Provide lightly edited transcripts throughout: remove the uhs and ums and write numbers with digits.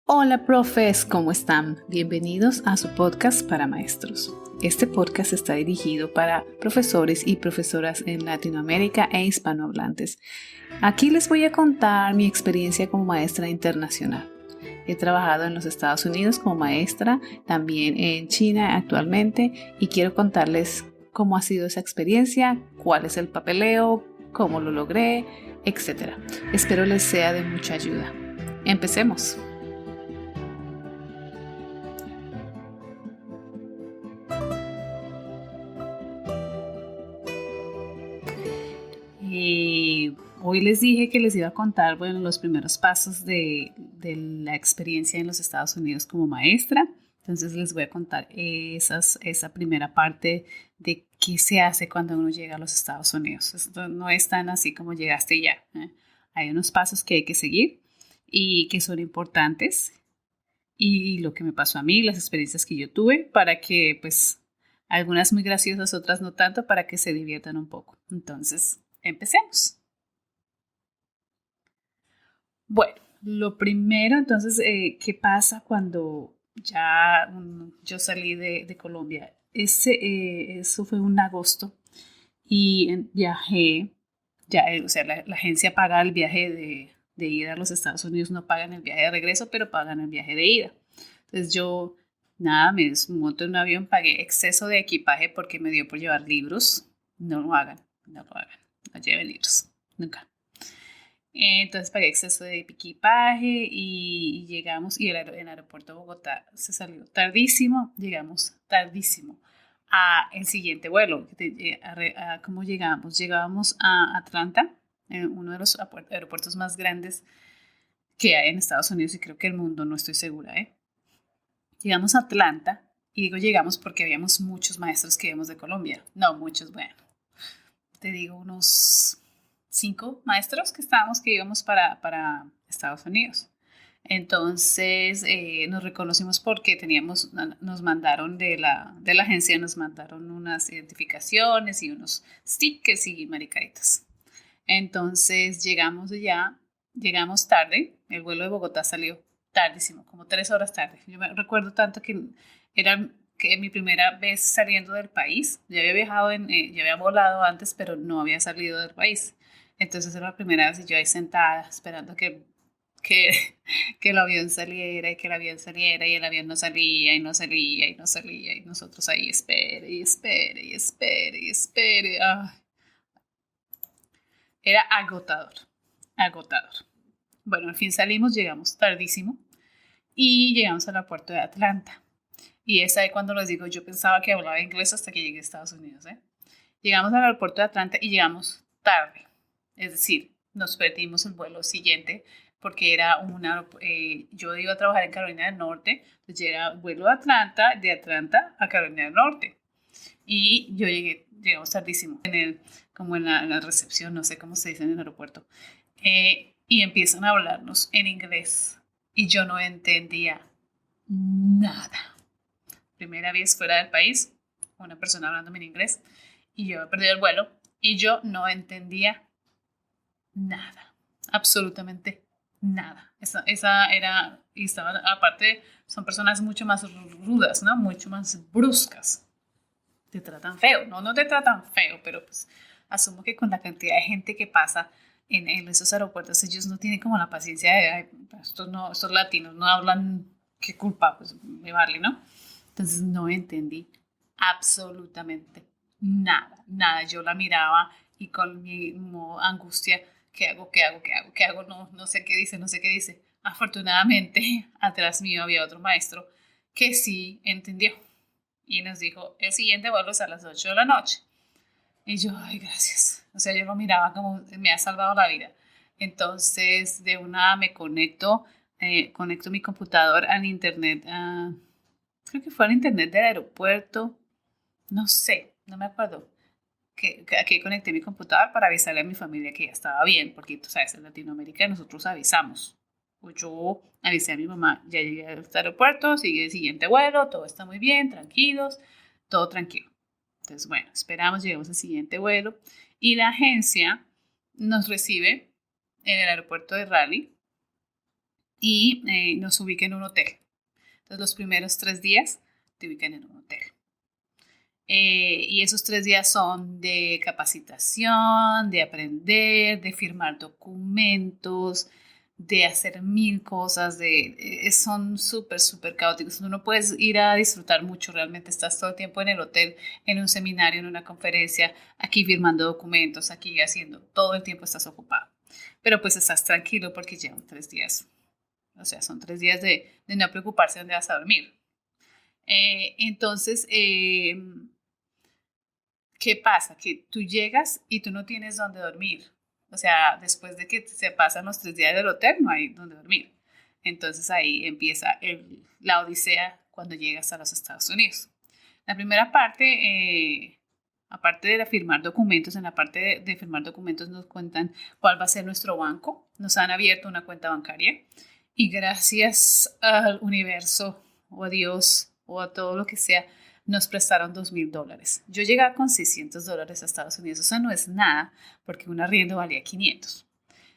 Hola profes, ¿cómo están? Bienvenidos a su podcast para maestros. Este podcast está dirigido para profesores y profesoras en Latinoamérica e hispanohablantes. Aquí les voy a contar mi experiencia como maestra internacional. He trabajado en los Estados Unidos como maestra, también en China actualmente, y quiero contarles cómo ha sido esa experiencia, cuál es el papeleo, cómo lo logré, etc. Espero les sea de mucha ayuda. Empecemos. Hoy les dije que les iba a contar, los primeros pasos de la experiencia en los Estados Unidos como maestra. Entonces les voy a contar esa primera parte de qué se hace cuando uno llega a los Estados Unidos. Esto no es tan así como llegaste y ya. Hay unos pasos que hay que seguir y que son importantes. Y lo que me pasó a mí, las experiencias que yo tuve, para que pues algunas muy graciosas, otras no tanto, para que se diviertan un poco. Entonces, empecemos. Bueno, lo primero, entonces, ¿qué pasa cuando ya yo salí de Colombia? Eso fue un agosto y viajé, ya, o sea, la agencia paga el viaje de ida a los Estados Unidos, no pagan el viaje de regreso, pero pagan el viaje de ida. Entonces yo, nada, me monto en un avión, pagué exceso de equipaje porque me dio por llevar libros. No lo hagan, no lo hagan, no lleven libros, nunca. Entonces pagué exceso de equipaje y llegamos, y el aeropuerto de Bogotá se salió tardísimo, llegamos tardísimo a el siguiente vuelo. ¿Cómo llegamos? Llegábamos a Atlanta, uno de los aeropuertos más grandes que hay en Estados Unidos y creo que el mundo, no estoy segura. Llegamos a Atlanta y digo llegamos porque habíamos muchos maestros que íbamos de Colombia. No, muchos, bueno, te digo unos 5 maestros que íbamos para Estados Unidos. Entonces nos reconocimos porque nos mandaron de la agencia, nos mandaron unas identificaciones y unos stickers y maricaditas. Entonces llegamos tarde, el vuelo de Bogotá salió tardísimo, como 3 horas tarde. Yo me recuerdo tanto era que mi primera vez saliendo del país, ya había viajado, ya había volado antes, pero no había salido del país. Entonces era la primera vez y yo ahí sentada esperando que, que el avión saliera y que el avión saliera y el avión no salía y no salía y no salía y nosotros ahí espere y espere y espere y espere. Ay, era agotador, agotador. Bueno, al fin salimos, llegamos tardísimo y llegamos al aeropuerto de Atlanta. Y es ahí cuando les digo, yo pensaba que hablaba inglés hasta que llegué a Estados Unidos. Llegamos al aeropuerto de Atlanta y llegamos tarde. Es decir, nos perdimos el vuelo siguiente porque era yo iba a trabajar en Carolina del Norte, entonces llega el vuelo de Atlanta a Carolina del Norte. Y llegamos tardísimo, como en la recepción, no sé cómo se dice en el aeropuerto. Y empiezan a hablarnos en inglés y yo no entendía nada. Primera vez fuera del país, una persona hablándome en inglés y yo he perdido el vuelo y yo no entendía nada, absolutamente nada. Esa era, y estaban, aparte, son personas mucho más rudas, ¿no? Mucho más bruscas. Te tratan feo, no te tratan feo, pero pues asumo que con la cantidad de gente que pasa en esos aeropuertos, ellos no tienen como la paciencia de, ay, estos latinos no hablan, qué culpa, pues me vale, ¿no? Entonces no entendí absolutamente nada, nada. Yo la miraba y con mi angustia, ¿qué hago? ¿Qué hago? ¿Qué hago? ¿Qué hago? No sé qué dice, no sé qué dice. Afortunadamente, atrás mío había otro maestro que sí entendió y nos dijo, el siguiente vuelo es a las 8 de la noche. Y yo, ay, gracias. O sea, yo lo miraba como, me ha salvado la vida. Entonces, de una me conecto mi computador al internet, creo que fue al internet del aeropuerto, no sé, no me acuerdo. Aquí conecté mi computador para avisarle a mi familia que ya estaba bien, porque tú sabes, en Latinoamérica nosotros avisamos. Pues yo avisé a mi mamá, ya llegué al aeropuerto, sigue el siguiente vuelo, todo está muy bien, tranquilos, todo tranquilo. Entonces, bueno, esperamos, llegamos al siguiente vuelo y la agencia nos recibe en el aeropuerto de Raleigh y nos ubiquen en un hotel. Entonces los primeros 3 días te ubican en un hotel. Y esos 3 días son de capacitación, de aprender, de firmar documentos, de hacer mil cosas, son súper, súper caóticos. Tú no puedes ir a disfrutar mucho, realmente estás todo el tiempo en el hotel, en un seminario, en una conferencia, aquí firmando documentos, aquí haciendo, todo el tiempo estás ocupado. Pero pues estás tranquilo porque llevan 3 días. O sea, son 3 días de no preocuparse dónde vas a dormir. Entonces, ¿qué pasa? Que tú llegas y tú no tienes dónde dormir. O sea, después de que se pasan los 3 días del hotel, no hay dónde dormir. Entonces ahí empieza la odisea cuando llegas a los Estados Unidos. La primera parte, aparte de firmar documentos, en la parte de firmar documentos nos cuentan cuál va a ser nuestro banco. Nos han abierto una cuenta bancaria y gracias al universo o a Dios o a todo lo que sea, nos prestaron $2,000. Yo llegaba con $600 a Estados Unidos, o sea, no es nada, porque un arriendo valía 500.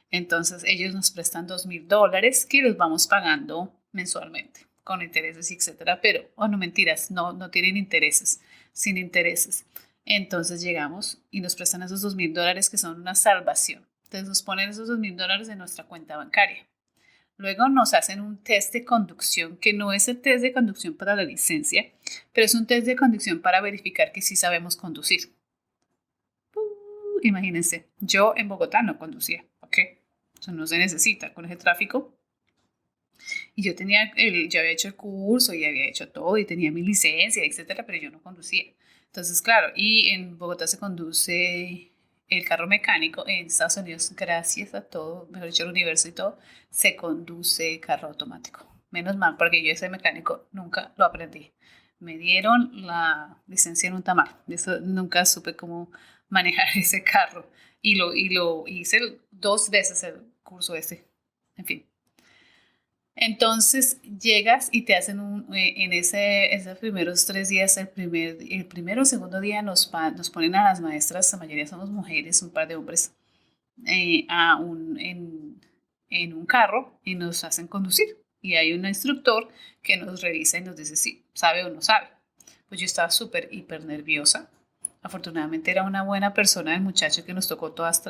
Entonces ellos nos prestan $2,000 que los vamos pagando mensualmente, con intereses, etcétera, pero, no mentiras, no tienen intereses, sin intereses. Entonces llegamos y nos prestan esos $2,000 que son una salvación. Entonces nos ponen esos $2,000 en nuestra cuenta bancaria. Luego nos hacen un test de conducción, que no es el test de conducción para la licencia, pero es un test de conducción para verificar que sí sabemos conducir. Imagínense, yo en Bogotá no conducía, ¿ok? Eso no se necesita con ese tráfico. Y yo había hecho el curso y había hecho todo y tenía mi licencia, etcétera, pero yo no conducía. Entonces, claro, y en Bogotá se conduce el carro mecánico, en Estados Unidos, gracias a todo, mejor dicho, el universo y todo, se conduce carro automático. Menos mal, porque yo ese mecánico nunca lo aprendí. Me dieron la licencia en un tamal. Eso nunca supe cómo manejar ese carro. Y lo hice 2 veces el curso ese. En fin. Entonces llegas y te hacen en esos primeros 3 días, el primero o segundo día nos ponen a las maestras, la mayoría somos mujeres, un par de hombres, en un carro y nos hacen conducir. Y hay un instructor que nos revisa y nos dice si sabe o no sabe. Pues yo estaba súper, hiper nerviosa. Afortunadamente era una buena persona el muchacho que nos tocó todas,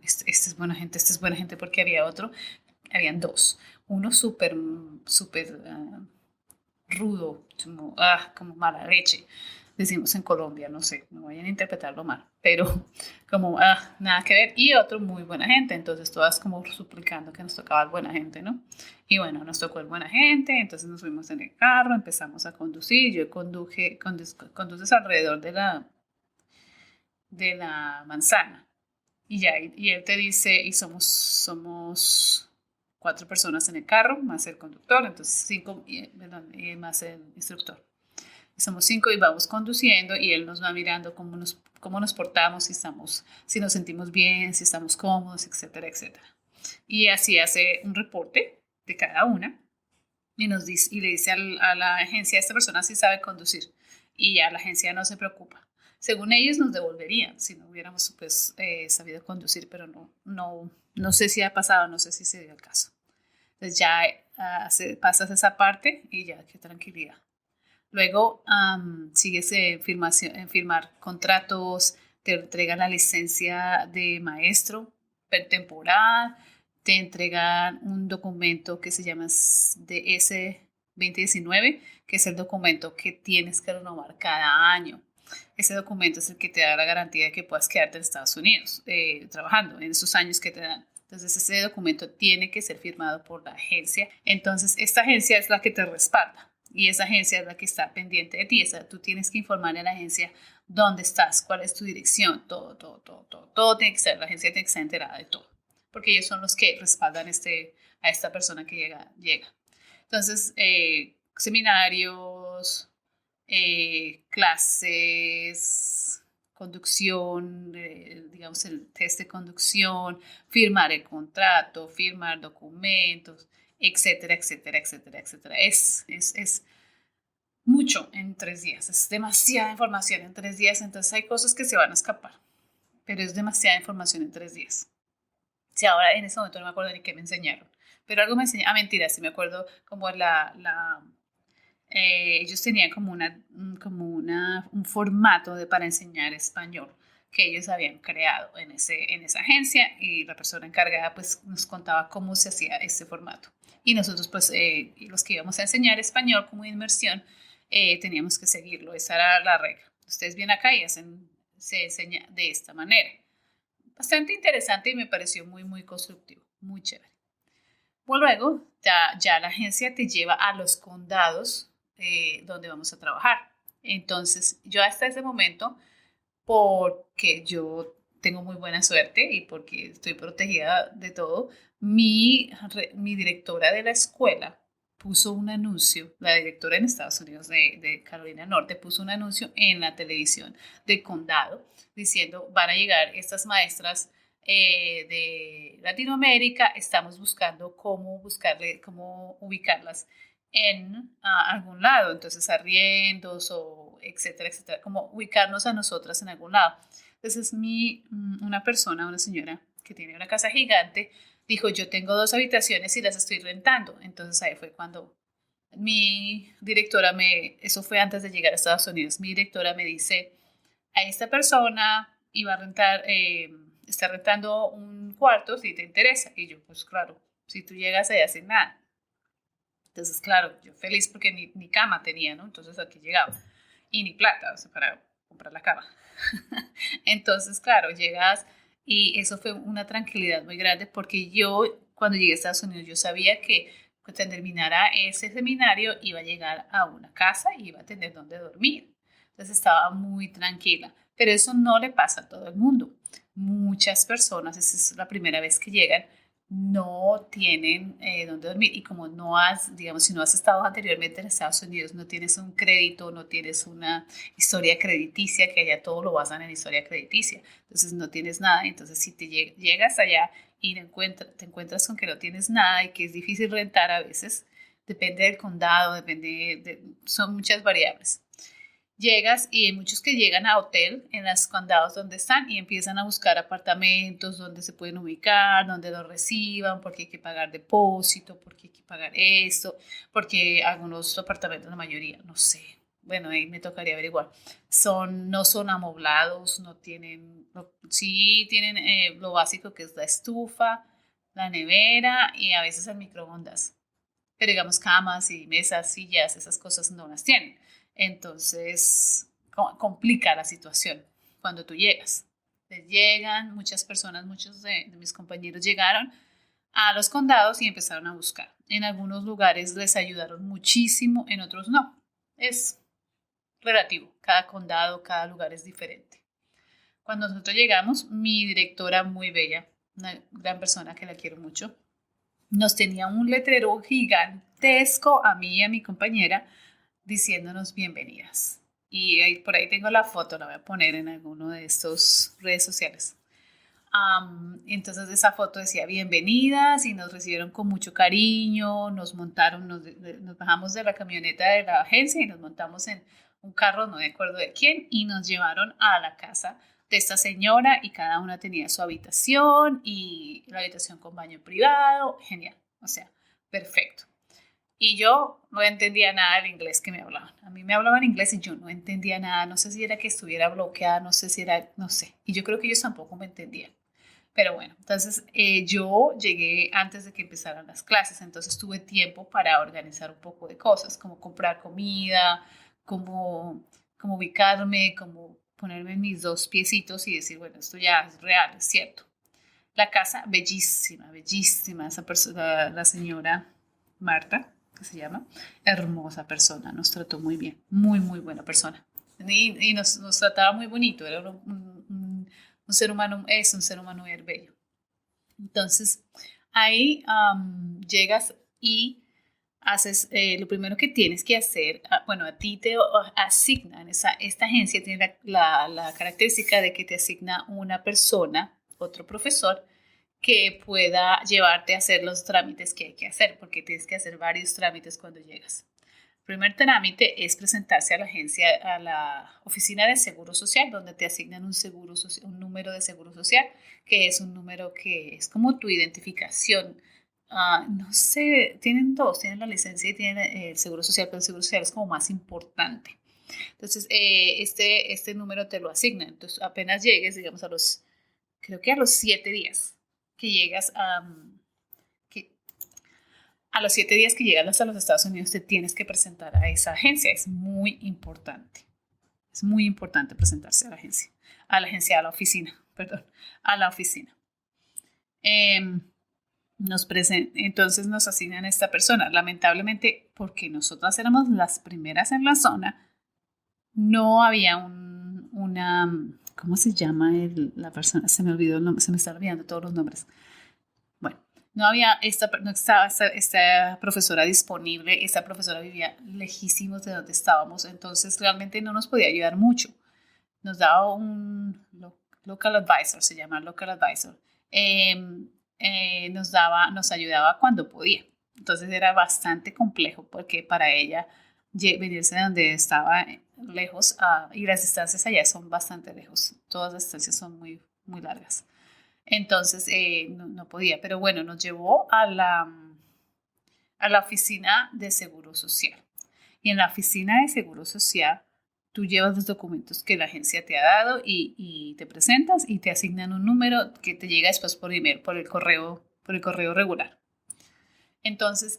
este es buena gente, este es buena gente, porque habían dos. Uno súper, súper rudo, como mala leche, decimos en Colombia, no sé, no vayan a interpretarlo mal, pero como nada que ver, y otro muy buena gente, entonces todas como suplicando que nos tocaba el buena gente, ¿no? Y bueno, nos tocó el buena gente, entonces nos fuimos en el carro, empezamos a conducir, yo conduces alrededor de la manzana, y ya, y él te dice, y somos 4 personas en el carro, más el conductor, entonces 5, más el instructor. Somos 5 y vamos conduciendo y él nos va mirando cómo nos portamos, si nos sentimos bien, si estamos cómodos, etcétera, etcétera. Y así hace un reporte de cada una y le dice a la agencia, esta persona sí sabe conducir, y ya la agencia no se preocupa. Según ellos nos devolverían si no hubiéramos pues sabido conducir, pero no sé si ha pasado, no sé si se dio el caso. Entonces ya pasas esa parte y ya, qué tranquilidad. Luego sigues en firmar contratos, te entregan la licencia de maestro temporal, te entregan un documento que se llama DS 2019, que es el documento que tienes que renovar cada año. Ese documento es el que te da la garantía de que puedas quedarte en Estados Unidos trabajando en esos años que te dan. Entonces ese documento tiene que ser firmado por la agencia. Entonces esta agencia es la que te respalda y esa agencia es la que está pendiente de ti. Tú tienes que informarle a la agencia dónde estás, cuál es tu dirección, todo tiene que ser, la agencia tiene que estar enterada de todo, porque ellos son los que respaldan a esta persona que llega. Entonces, seminarios, clases, conducción, digamos el test de conducción, firmar el contrato, firmar documentos, etcétera, etcétera, etcétera, etcétera. Es mucho en 3 días, es demasiada información en 3 días, entonces hay cosas que se van a escapar, pero es demasiada información en 3 días. Si ahora en ese momento no me acuerdo ni qué me enseñaron, Pero algo me enseñó, mentira, sí me acuerdo como ellos tenían un formato para enseñar español que ellos habían creado en esa agencia y la persona encargada pues nos contaba cómo se hacía ese formato. Y nosotros pues los que íbamos a enseñar español como inmersión teníamos que seguirlo, esa era la regla. Ustedes vienen acá y se enseña de esta manera. Bastante interesante y me pareció muy, muy constructivo, muy chévere. Luego, ya la agencia te lleva a los condados donde vamos a trabajar. Entonces, yo hasta ese momento, porque yo tengo muy buena suerte y porque estoy protegida de todo, mi directora de la escuela puso un anuncio, la directora en Estados Unidos de Carolina Norte puso un anuncio en la televisión del condado diciendo van a llegar estas maestras de Latinoamérica, estamos buscando cómo ubicarlas en algún lado, entonces arriendos o etcétera, etcétera, como ubicarnos a nosotras en algún lado. Entonces una señora que tiene una casa gigante, dijo, yo tengo 2 habitaciones y las estoy rentando. Entonces ahí fue cuando mi directora eso fue antes de llegar a Estados Unidos, mi directora me dice, a esta persona iba a rentar, está rentando un cuarto si te interesa. Y yo, pues claro, si tú llegas allá sin nada. Entonces, claro, yo feliz porque ni cama tenía, ¿no? Entonces aquí llegaba. Y ni plata, o sea, para comprar la cama. Entonces, claro, llegas y eso fue una tranquilidad muy grande porque yo, cuando llegué a Estados Unidos, yo sabía que cuando terminara ese seminario iba a llegar a una casa y iba a tener donde dormir. Entonces estaba muy tranquila. Pero eso no le pasa a todo el mundo. Muchas personas, esa es la primera vez que llegan, no tienen dónde dormir y como no has, digamos, si no has estado anteriormente en Estados Unidos, no tienes un crédito, no tienes una historia crediticia, que allá todo lo basan en historia crediticia, entonces no tienes nada, entonces si llegas allá y te encuentras con que no tienes nada y que es difícil rentar a veces, depende del condado, son muchas variables. Llegas y hay muchos que llegan a hotel en los condados donde están y empiezan a buscar apartamentos donde se pueden ubicar, donde los reciban, porque hay que pagar depósito, porque hay que pagar esto, porque algunos apartamentos, la mayoría, no sé, bueno, ahí me tocaría averiguar, no son amoblados, sí tienen lo básico que es la estufa, la nevera y a veces el microondas, pero digamos camas y mesas, sillas, esas cosas no las tienen. Entonces, complica la situación cuando tú llegas. Llegan muchas personas, muchos de mis compañeros llegaron a los condados y empezaron a buscar. En algunos lugares les ayudaron muchísimo, en otros no. Es relativo, cada condado, cada lugar es diferente. Cuando nosotros llegamos, mi directora muy bella, una gran persona que la quiero mucho, nos tenía un letrero gigantesco a mí y a mi compañera diciéndonos bienvenidas. Y por ahí tengo la foto, la voy a poner en alguno de estos redes sociales. Entonces esa foto decía bienvenidas y nos recibieron con mucho cariño, nos montaron, nos bajamos de la camioneta de la agencia y nos montamos en un carro, no me acuerdo de quién, y nos llevaron a la casa de esta señora y cada una tenía su habitación y la habitación con baño privado, genial, o sea, perfecto. Y yo no entendía nada del inglés que me hablaban. A mí me hablaban inglés y yo no entendía nada. No sé si era que estuviera bloqueada, no sé si era, no sé. Y yo creo que ellos tampoco me entendían. Pero bueno, entonces yo llegué antes de que empezaran las clases, entonces tuve tiempo para organizar un poco de cosas, como comprar comida, como ubicarme, como ponerme en mis 2 piecitos y decir, bueno, esto ya es real, es cierto. La casa, bellísima, bellísima, esa persona, la señora Marta, que se llama, hermosa persona, nos trató muy bien, muy, muy buena persona. Y nos trataba muy bonito, era un ser humano, es un ser humano muy bello. Entonces, ahí llegas y haces, lo primero que tienes que hacer, bueno, a ti te asignan, esta agencia tiene la característica de que te asigna una persona, otro profesor, que pueda llevarte a hacer los trámites que hay que hacer, porque tienes que hacer varios trámites cuando llegas. El primer trámite es presentarse a la agencia, a la oficina de seguro social, donde te asignan un número de seguro social, que es un número que es como tu identificación No sé, tienen dos, tienen la licencia y tienen el seguro social, pero el seguro social es como más importante. Entonces, este número te lo asignan. Entonces, apenas llegues, digamos, creo que a los 7 días que llegas que, a los 7 días que llegas hasta los Estados Unidos, te tienes que presentar a esa agencia. Es muy importante. Es muy importante presentarse a a la oficina, perdón, a la oficina. Eh, entonces nos asignan a esta persona. Lamentablemente, porque nosotras éramos las primeras en la zona, no había ¿cómo se llama la persona? Se me olvidó el nombre, se me están olvidando todos los nombres. Bueno, no estaba esta profesora disponible, esta profesora vivía lejísimos de donde estábamos, entonces realmente no nos podía ayudar mucho. Nos daba un local advisor, se llama local advisor. Nos ayudaba cuando podía. Entonces era bastante complejo porque para ella venirse de donde estaba lejos y las distancias allá son bastante lejos. Todas las distancias son muy, muy largas. Entonces no podía, pero bueno, nos llevó a la oficina de Seguro Social. Y en la oficina de Seguro Social, tú llevas los documentos que la agencia te ha dado y te presentas y te asignan un número que te llega después por email, por el correo regular. Entonces,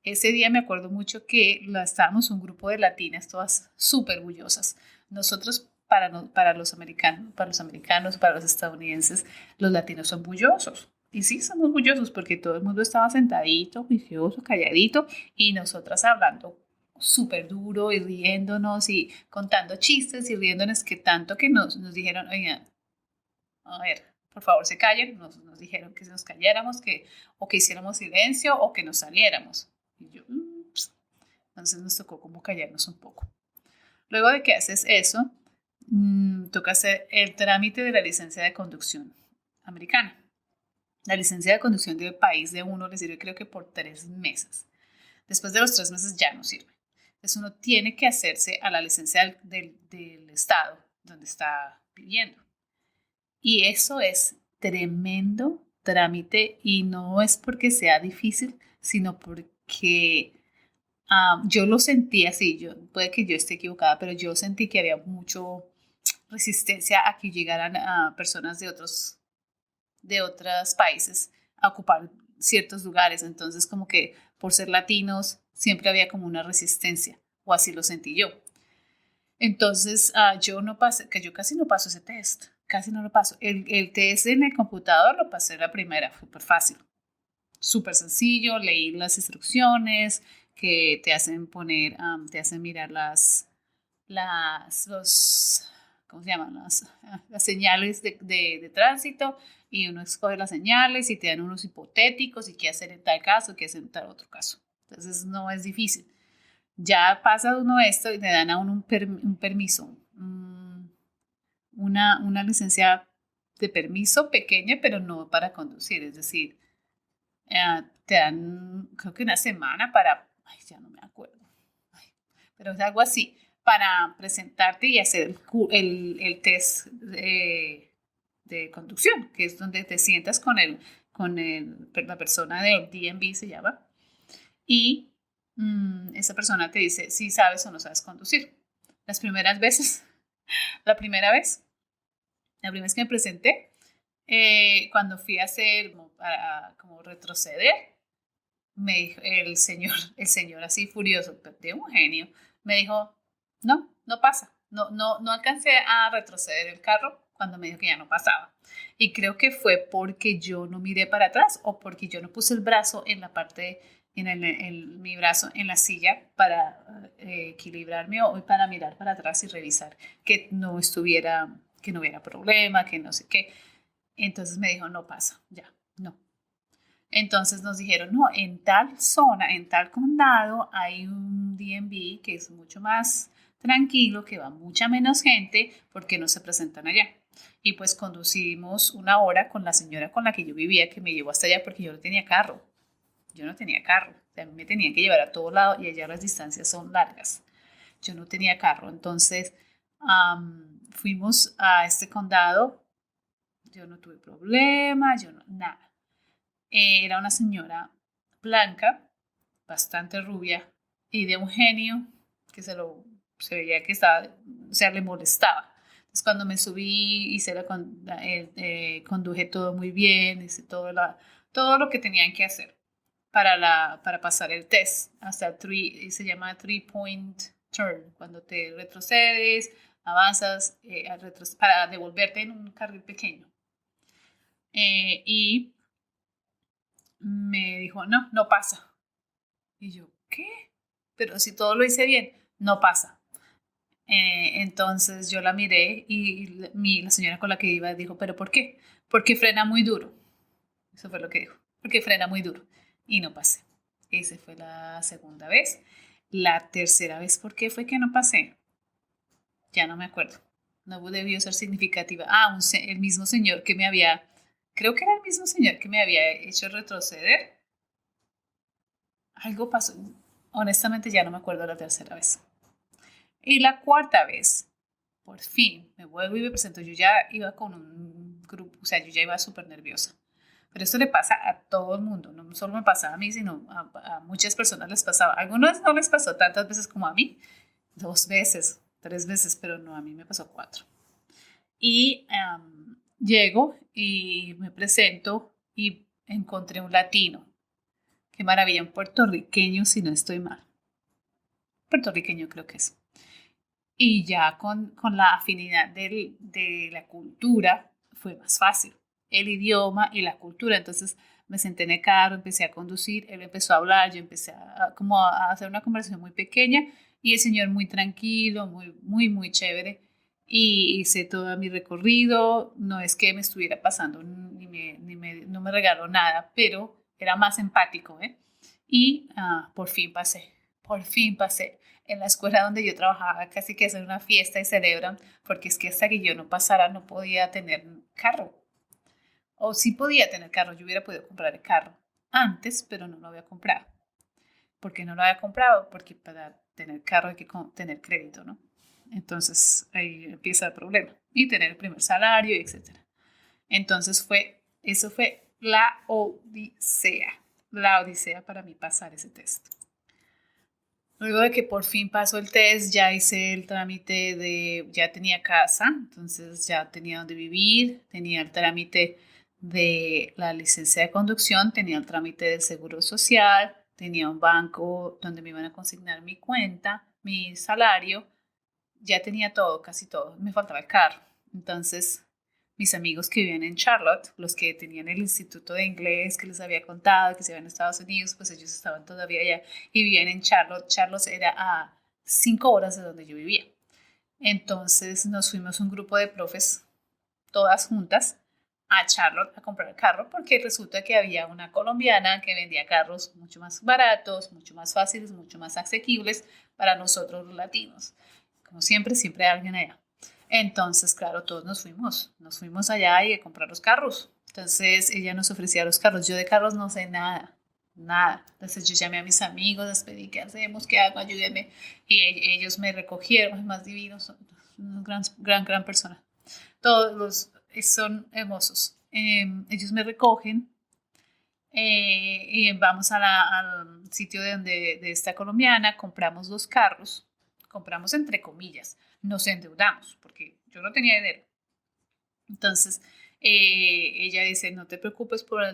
ese día me acuerdo mucho que estábamos un grupo de latinas, todas súper orgullosas. Nosotros, para los americanos, para los estadounidenses, los latinos son bullosos. Y sí, somos bullosos porque todo el mundo estaba sentadito, juicioso, calladito, y nosotras hablando súper duro y riéndonos y contando chistes y riéndonos que tanto que nos dijeron, oigan, a ver, por favor se callen, nos dijeron que nos calláramos, o que hiciéramos silencio o que nos saliéramos. Y yo, entonces nos tocó como callarnos un poco. Luego de que haces eso, toca hacer el trámite de la licencia de conducción americana. La licencia de conducción del país de uno le sirve creo que por 3 meses. Después de los 3 meses ya no sirve. Entonces uno tiene que hacerse a la licencia del estado donde está viviendo. Y eso es tremendo trámite y no es porque sea difícil, sino porque yo lo sentí así. Puede que yo esté equivocada, pero yo sentí que había mucho resistencia a que llegaran a personas de otros países a ocupar ciertos lugares. Entonces, como que por ser latinos, siempre había como una resistencia, o así lo sentí yo. Entonces, yo casi no paso ese test, casi no lo paso. El test en el computador lo pasé la primera, súper fácil, súper sencillo, leí las instrucciones que te hacen te hacen mirar ¿cómo se llaman? Las señales de tránsito y uno escoge las señales y te dan unos hipotéticos y qué hacer en tal caso, qué hacer en tal otro caso. Entonces, no es difícil. Ya pasa uno esto y le dan a uno un permiso, una licencia de permiso pequeña, pero no para conducir. Es decir, te dan, creo que una semana ay, ya no me acuerdo, ay, pero es algo así, para presentarte y hacer el test de conducción, que es donde te sientas la persona del DMV, se llama, y esa persona te dice si sabes o no sabes conducir. Las primeras veces, la primera vez, la primera vez que me presenté, cuando fui a hacer, como retroceder, me dijo el señor así furioso, de un genio, me dijo, no pasa, no alcancé a retroceder el carro cuando me dijo que ya no pasaba. Y creo que fue porque yo no miré para atrás o porque yo no puse el brazo en la parte, mi brazo en la silla para equilibrarme o para mirar para atrás y revisar que no hubiera problema, que no sé qué. Entonces me dijo, no pasa, ya, no. Entonces nos dijeron, no, en tal zona, en tal condado hay un DMV que es mucho más tranquilo, que va mucha menos gente porque no se presentan allá. Y pues conducimos una hora con la señora con la que yo vivía, que me llevó hasta allá porque yo no tenía carro. Yo no tenía carro. O sea, a mí me tenían que llevar a todo lado y allá las distancias son largas. Yo no tenía carro. Entonces fuimos a este condado. Yo no tuve problema, nada. Era una señora blanca, bastante rubia y de un genio que se veía que estaba, o sea, le molestaba. Entonces cuando me subí, conduje todo muy bien, hice todo lo que tenían que hacer para pasar el test, hasta se llama 3-point turn, cuando te retrocedes, avanzas para devolverte en un carril pequeño. Y me dijo, no, no pasa. Y yo, ¿qué? Pero si todo lo hice bien, no pasa. Entonces yo la miré y la señora con la que iba dijo, ¿pero por qué? Porque frena muy duro. Eso fue lo que dijo. Porque frena muy duro. Y no pasé. Esa fue la segunda vez. La tercera vez, ¿por qué fue que no pasé? Ya no me acuerdo. No debió ser significativa. El mismo señor que creo que era el mismo señor que me había hecho retroceder. Algo pasó. Honestamente ya no me acuerdo la tercera vez. Y la cuarta vez, por fin, me vuelvo y me presento. Yo ya iba con un grupo, o sea, yo ya iba súper nerviosa. Pero esto le pasa a todo el mundo, no solo me pasaba a mí, sino a muchas personas les pasaba. A algunos no les pasó tantas veces como a mí, 2 veces, 3 veces, pero no, a mí me pasó 4. Y llego y me presento y encontré un latino. Qué maravilla, un puertorriqueño, si no estoy mal. Puertorriqueño creo que es. Y ya con la afinidad de la cultura fue más fácil. El idioma y la cultura. Entonces me senté en el carro, empecé a conducir, él empezó a hablar, yo empecé como a hacer una conversación muy pequeña y el señor muy tranquilo, muy, muy, muy chévere. Y hice todo mi recorrido. No es que me estuviera pasando, no me regaló nada, pero era más empático, ¿eh? Y por fin pasé, por fin pasé. En la escuela donde yo trabajaba casi que hacen una fiesta y celebran, porque es que hasta que yo no pasara no podía tener carro. O sí podía tener carro, yo hubiera podido comprar el carro antes, pero no lo había comprado. ¿Por qué no lo había comprado? Porque para tener carro hay que tener crédito, ¿no? Entonces ahí empieza el problema. Y tener el primer salario, etc. Entonces eso fue la odisea para mí pasar ese test. Luego de que por fin pasó el test, ya hice el trámite ya tenía casa, entonces ya tenía donde vivir, tenía el trámite de la licencia de conducción, tenía el trámite del seguro social, tenía un banco donde me iban a consignar mi cuenta, mi salario, ya tenía todo, casi todo, me faltaba el carro. Entonces, mis amigos que vivían en Charlotte, los que tenían el instituto de inglés que les había contado, que se iban a Estados Unidos, pues ellos estaban todavía allá y vivían en Charlotte. Charlotte era a 5 horas de donde yo vivía. Entonces nos fuimos un grupo de profes, todas juntas, a Charlotte a comprar el carro porque resulta que había una colombiana que vendía carros mucho más baratos, mucho más fáciles, mucho más asequibles para nosotros los latinos. Como siempre, siempre hay alguien allá. Entonces, claro, todos nos fuimos allá y a comprar los carros. Entonces, ella nos ofrecía los carros. Yo de carros no sé nada, nada. Entonces, yo llamé a mis amigos, les pedí, ¿qué hacemos? ¿Qué hago? Ayúdenme. Y ellos me recogieron, más divinos, son una gran persona. Todos los son hermosos. Ellos me recogen y vamos al sitio de esta colombiana, compramos 2 carros, compramos entre comillas, nos endeudamos porque yo no tenía dinero. Entonces ella dice, no te preocupes por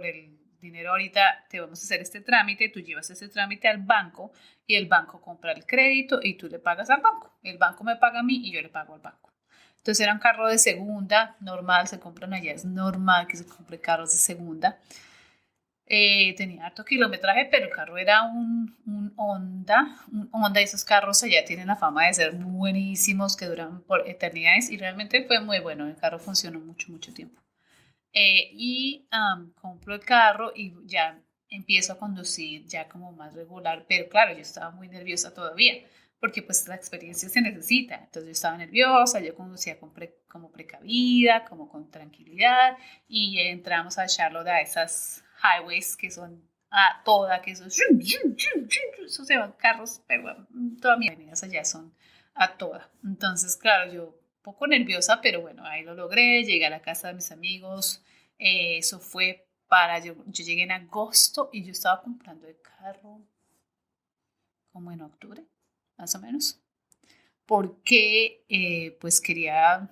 el dinero ahorita, te vamos a hacer este trámite, tú llevas ese trámite al banco y el banco compra el crédito y tú le pagas al banco. El banco me paga a mí y yo le pago al banco. Entonces era un carro de segunda, normal, se compran allá, es normal que se compre carros de segunda. Tenía harto kilometraje, pero el carro era un Honda, y esos carros allá tienen la fama de ser buenísimos, que duran por eternidades, y realmente fue muy bueno, el carro funcionó mucho, mucho tiempo. Compro el carro y ya empiezo a conducir ya como más regular, pero claro, yo estaba muy nerviosa todavía, porque pues la experiencia se necesita, entonces yo estaba nerviosa, yo conducía como precavida, como con tranquilidad, y entramos a Charlotte a esas highways que son a toda, que esos se van carros, pero bueno, todas mis avenidas allá son a toda. Entonces, claro, yo un poco nerviosa, pero bueno, ahí lo logré, llegué a la casa de mis amigos, eso fue yo llegué en agosto y yo estaba comprando el carro como en octubre, más o menos, porque pues quería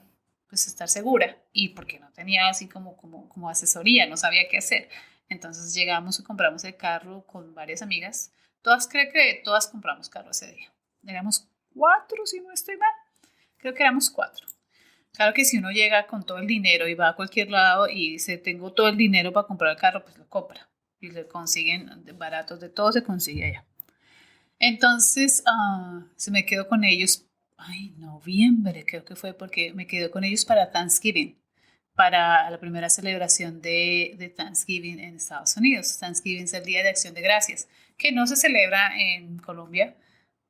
pues estar segura y porque no tenía así como asesoría, no sabía qué hacer. Entonces llegamos y compramos el carro con varias amigas. Creo que todas compramos carro ese día. Éramos 4, si no estoy mal. Creo que éramos 4. Claro que si uno llega con todo el dinero y va a cualquier lado y dice, tengo todo el dinero para comprar el carro, pues lo compra. Y le consiguen baratos, de todo se consigue allá. Entonces, se me quedó con ellos, noviembre creo que fue, porque me quedó con ellos para Thanksgiving, para la primera celebración de Thanksgiving en Estados Unidos. Thanksgiving es el Día de Acción de Gracias, que no se celebra en Colombia.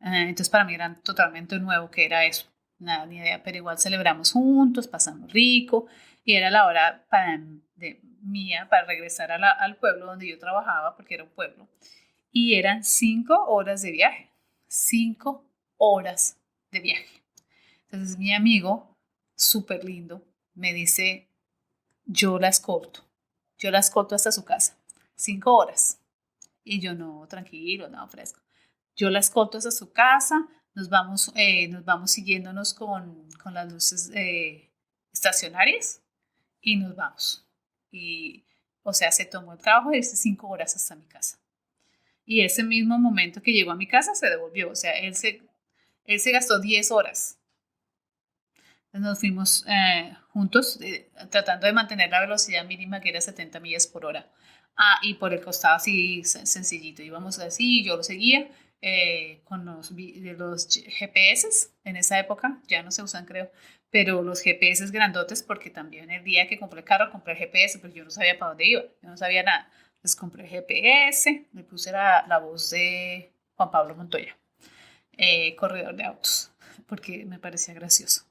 Entonces, para mí era totalmente nuevo que era eso. Nada, ni idea, pero igual celebramos juntos, pasamos rico, y era la hora mía para regresar al pueblo donde yo trabajaba, porque era un pueblo. Y eran 5 horas de viaje. 5 horas de viaje. Entonces mi amigo, súper lindo, me dice, yo la escolto. Yo la escolto hasta su casa. 5 horas. Y yo, no, tranquilo, no, fresco. Yo la escolto hasta su casa. Nos vamos siguiéndonos con las luces estacionarias y nos vamos. Y, o sea, se tomó el trabajo de irse 5 horas hasta mi casa. Y ese mismo momento que llegó a mi casa se devolvió. O sea, él se gastó 10 horas. Entonces nos fuimos juntos tratando de mantener la velocidad mínima que era 70 millas por hora. Y por el costado así sencillito. Íbamos así, yo lo seguía con los GPS en esa época. Ya no se usan, creo. Pero los GPS grandotes, porque también el día que compré el carro compré el GPS, porque yo no sabía para dónde iba. Yo no sabía nada. Les compré GPS, le puse la voz de Juan Pablo Montoya, corredor de autos, porque me parecía gracioso.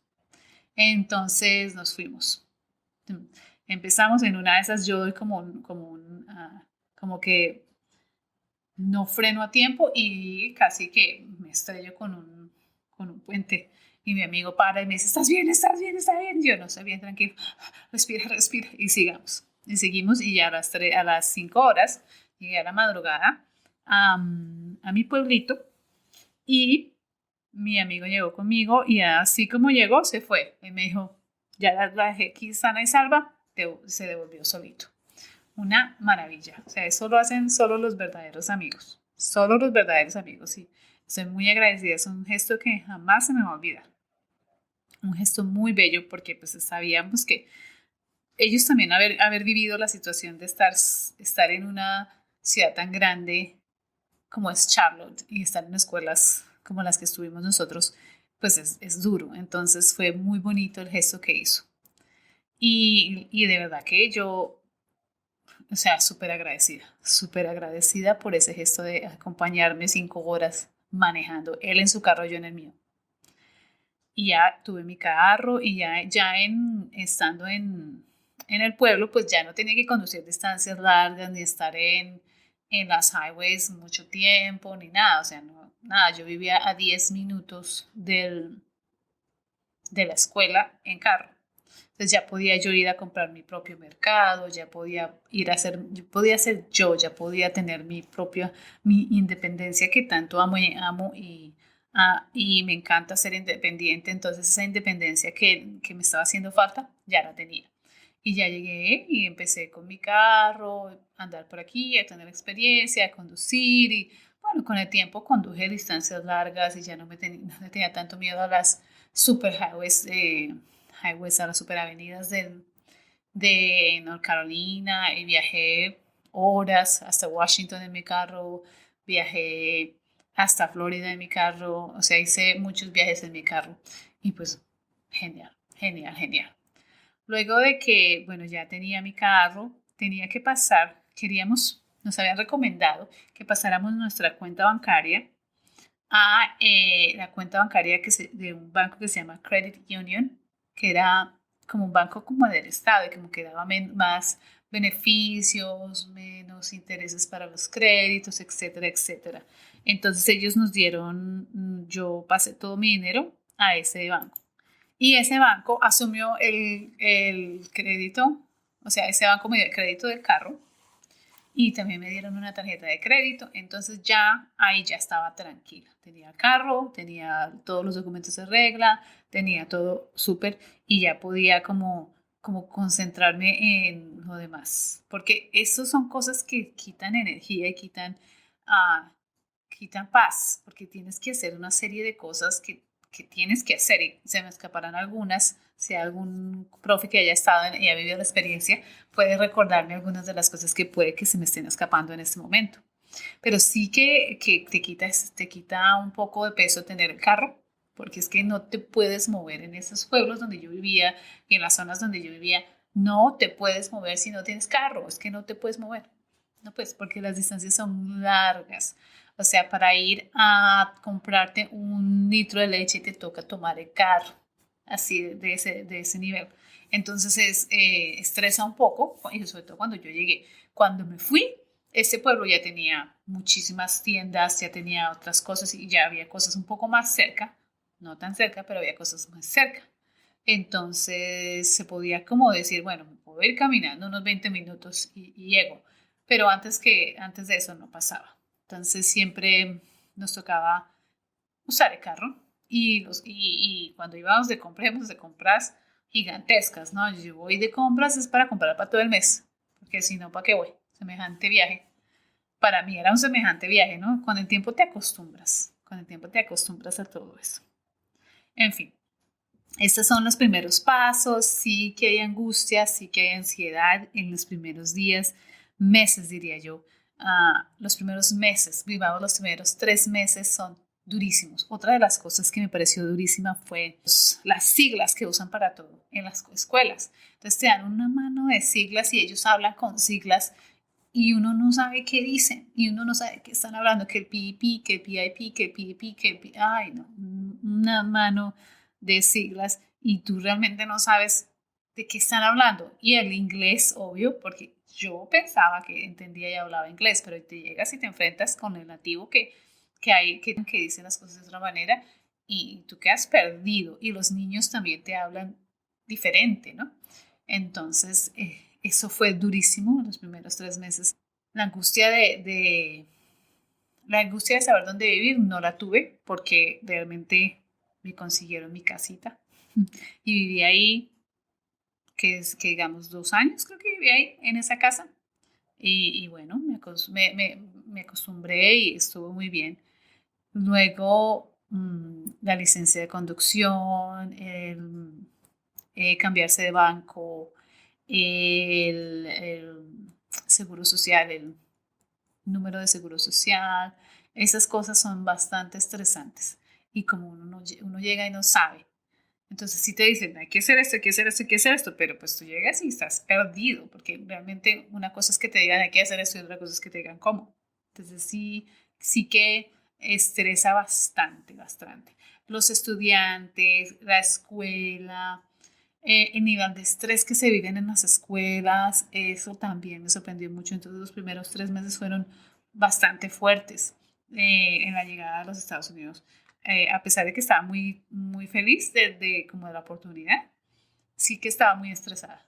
Entonces nos fuimos. Empezamos en una de esas, yo doy como que no freno a tiempo y casi que me estrello con un puente. Y mi amigo para y me dice, ¿estás bien? ¿Estás bien? ¿Estás bien? Yo no estoy bien, tranquilo. Respira, respira. Y sigamos. Y seguimos y ya a las 5 horas llegué a la madrugada a mi pueblito y mi amigo llegó conmigo y así como llegó se fue. Y me dijo, ya la dejé aquí sana y salva, se devolvió solito. Una maravilla. O sea, eso lo hacen solo los verdaderos amigos. Solo los verdaderos amigos. Y estoy muy agradecida. Es un gesto que jamás se me va a olvidar. Un gesto muy bello porque pues sabíamos que ellos también haber vivido la situación de estar en una ciudad tan grande como es Charlotte y estar en escuelas como las que estuvimos nosotros, pues es duro. Entonces fue muy bonito el gesto que hizo. Y de verdad que yo, o sea, súper agradecida por ese gesto de acompañarme 5 horas manejando, él en su carro, yo en el mío. Y ya tuve mi carro y estando en el pueblo, pues ya no tenía que conducir distancias largas ni estar en las highways mucho tiempo ni nada. O sea, no, nada, yo vivía a 10 minutos de la escuela en carro. Entonces ya podía yo ir a comprar mi propio mercado, ya podía ya podía tener mi independencia que tanto amo y me encanta ser independiente. Entonces esa independencia que me estaba haciendo falta, ya la tenía. Y ya llegué y empecé con mi carro, a andar por aquí, a tener experiencia, a conducir y bueno, con el tiempo conduje distancias largas y ya no no tenía tanto miedo a las superhighways, a las superavenidas de North Carolina y viajé horas hasta Washington en mi carro, viajé hasta Florida en mi carro, o sea, hice muchos viajes en mi carro y pues genial, genial, genial. Luego de que, bueno, ya tenía mi carro, tenía que nos habían recomendado que pasáramos nuestra cuenta bancaria a la cuenta bancaria de un banco que se llama Credit Union, que era como un banco como del Estado y como que daba más beneficios, menos intereses para los créditos, etcétera, etcétera. Entonces ellos yo pasé todo mi dinero a ese banco. Y ese banco asumió el crédito, o sea, ese banco me dio el crédito del carro y también me dieron una tarjeta de crédito, entonces ya ahí ya estaba tranquila. Tenía carro, tenía todos los documentos de regla, tenía todo súper y ya podía como concentrarme en lo demás, porque eso son cosas que quitan energía y ah, quitan paz, porque tienes que hacer una serie de cosas que tienes que hacer y se me escaparán algunas. Si algún profe que haya estado y ha vivido la experiencia puede recordarme algunas de las cosas que puede que se me estén escapando en este momento. Pero sí que te quita un poco de peso tener el carro, porque es que no te puedes mover en esos pueblos donde yo vivía y en las zonas donde yo vivía. No te puedes mover si no tienes carro, es que no te puedes mover. No puedes, porque las distancias son largas. O sea, para ir a comprarte un litro de leche te toca tomar el carro, así de ese nivel. Entonces estresa un poco, y sobre todo cuando yo llegué. Cuando me fui, este pueblo ya tenía muchísimas tiendas, ya tenía otras cosas y ya había cosas un poco más cerca, no tan cerca, pero había cosas más cerca. Entonces se podía como decir, bueno, me puedo ir caminando unos 20 minutos y llego, pero antes de eso no pasaba. Entonces siempre nos tocaba usar el carro y cuando íbamos de compras gigantescas, ¿no? Yo voy de compras es para comprar para todo el mes, porque si no, ¿para qué voy? Semejante viaje. Para mí era un semejante viaje, ¿no? Con el tiempo te acostumbras, con el tiempo te acostumbras a todo eso. En fin, estos son los primeros pasos, sí que hay angustia, sí que hay ansiedad en los primeros días, meses diría yo. Los primeros meses, vivamos los primeros 3 meses son durísimos. Otra de las cosas que me pareció durísima fue las siglas que usan para todo en las escuelas. Entonces te dan una mano de siglas y ellos hablan con siglas y uno no sabe qué dicen y uno no sabe qué están hablando, que el PIP, que el PIP, que el PIP, que el PIP. Ay, no, una mano de siglas y tú realmente no sabes de qué están hablando. Y el inglés, obvio, porque yo pensaba que entendía y hablaba inglés, pero te llegas y te enfrentas con el nativo que dice las cosas de otra manera y tú quedas perdido. Y los niños también te hablan diferente, ¿no? Entonces, eso fue durísimo los primeros 3 meses. La angustia la angustia de saber dónde vivir no la tuve porque realmente me consiguieron mi casita y viví ahí, que digamos 2 años creo que viví ahí en esa casa y bueno, me acostumbré y estuvo muy bien. Luego la licencia de conducción, cambiarse de banco, el seguro social, el número de seguro social, esas cosas son bastante estresantes y como uno llega y no sabe. Entonces sí te dicen, hay que hacer esto, hay que hacer esto, hay que hacer esto, pero pues tú llegas y estás perdido, porque realmente una cosa es que te digan hay que hacer esto y otra cosa es que te digan cómo. Entonces sí que estresa bastante, bastante. Los estudiantes, la escuela, el nivel de estrés que se viven en las escuelas, eso también me sorprendió mucho. Entonces los primeros 3 meses fueron bastante fuertes en la llegada a los Estados Unidos. A pesar de que estaba muy, muy feliz como de la oportunidad, sí que estaba muy estresada,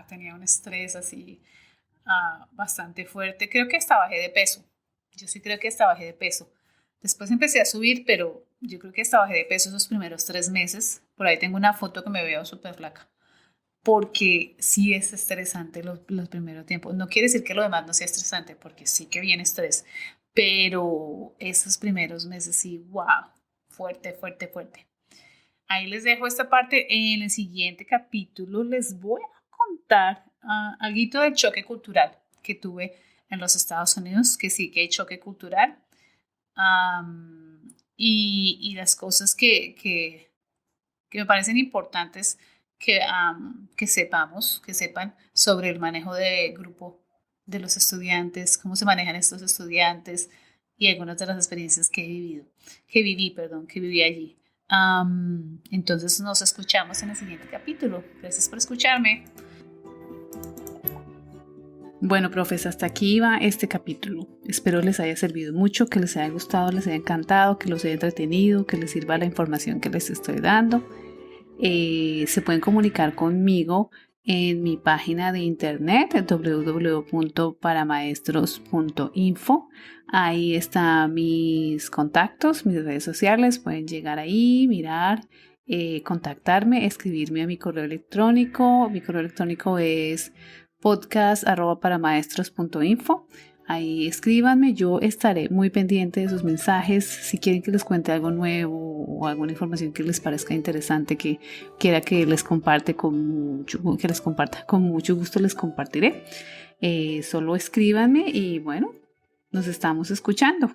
tenía un estrés así bastante fuerte. Creo que hasta bajé de peso, yo sí creo que hasta bajé de peso. Después empecé a subir, pero yo creo que hasta bajé de peso esos primeros 3 meses. Por ahí tengo una foto que me veo súper flaca. Porque sí es estresante los primeros tiempos. No quiere decir que lo demás no sea estresante, porque sí que viene estrés. Pero esos primeros meses sí, wow, fuerte, fuerte, fuerte. Ahí les dejo esta parte. En el siguiente capítulo les voy a contar algo del choque cultural que tuve en los Estados Unidos, que sí que hay choque cultural. Y las cosas que me parecen importantes que sepan sobre el manejo de grupo de los estudiantes, cómo se manejan estos estudiantes y algunas de las experiencias que viví allí. Entonces nos escuchamos en el siguiente capítulo. Gracias por escucharme. Bueno, profes, hasta aquí va este capítulo. Espero les haya servido mucho, que les haya gustado, les haya encantado, que los haya entretenido, que les sirva la información que les estoy dando. Se pueden comunicar conmigo en mi página de internet www.paramaestros.info. Ahí están mis contactos, mis redes sociales. Pueden llegar ahí, mirar, contactarme, escribirme a mi correo electrónico. Mi correo electrónico es podcast@paramaestros.info. Ahí escríbanme, yo estaré muy pendiente de sus mensajes. Si quieren que les cuente algo nuevo o alguna información que les parezca interesante, que quiera que les comparta con mucho gusto les compartiré. Solo escríbanme y bueno, nos estamos escuchando.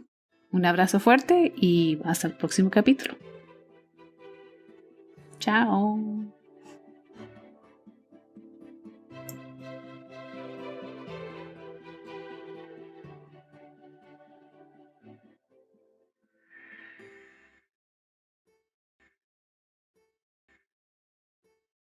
Un abrazo fuerte y hasta el próximo capítulo. Chao.